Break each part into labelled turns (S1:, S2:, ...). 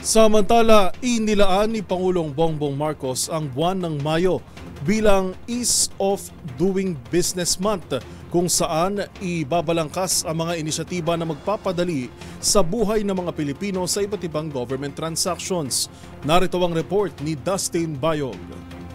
S1: Samantala, inilaan ni Pangulong Bongbong Marcos ang buwan ng Mayo bilang Ease of Doing Business Month, kung saan ibabalangkas ang mga inisyatiba na magpapadali sa buhay ng mga Pilipino sa iba't ibang government transactions. Narito ang report ni Dustin Bayog.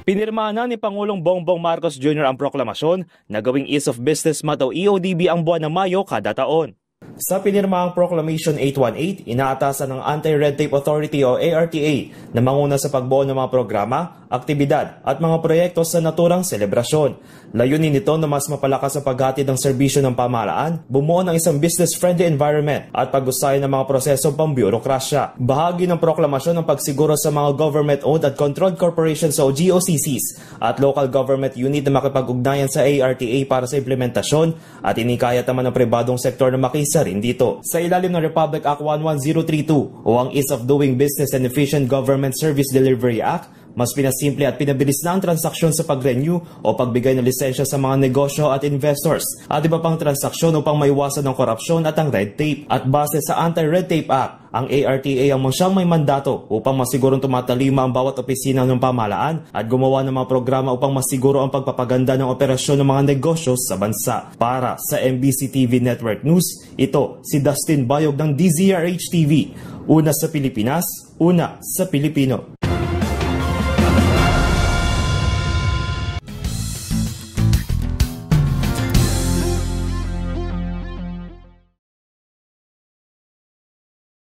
S2: Pinirmahan na ni Pangulong Bongbong Marcos Jr. ang proklamasyon na gawing Ease of Business Month o EODB ang buwan ng Mayo kada taon. Sa pinirmahang Proclamation 818, inaatasan ng Anti-Red Tape Authority o ARTA na manguna sa pagbuo ng mga programa, aktibidad at mga proyekto sa naturang selebrasyon. Layunin nito na mas mapalakas ang paghatid ng serbisyo ng pamahalaan, bumuo ng isang business-friendly environment at pag-usayan ng mga proseso pambyurokrasya. Bahagi ng proklamasyon ang pagsiguro sa mga government-owned at controlled corporations o GOCCs at local government unit na makipag-ugnayan sa ARTA para sa implementasyon at inikayat naman ng pribadong sektor na makisa rin dito. Sa ilalim ng Republic Act 11032 o ang Ease of Doing Business and Efficient Government Service Delivery Act, mas pinasimple at pinabilis na ang transaksyon sa pag-renew o pagbigay ng lisensya sa mga negosyo at investors at iba pang transaksyon upang maiwasan ng korupsyon at ang red tape. At base sa Anti-Red Tape Act, ang ARTA ang siyang may mandato upang masigurong tumatalima ang bawat opisina ng pamahalaan at gumawa ng mga programa upang masiguro ang pagpapaganda ng operasyon ng mga negosyo sa bansa. Para sa MBC TV Network News, ito si Dustin Bayog ng DZRH TV. Una sa Pilipinas, una sa Pilipino.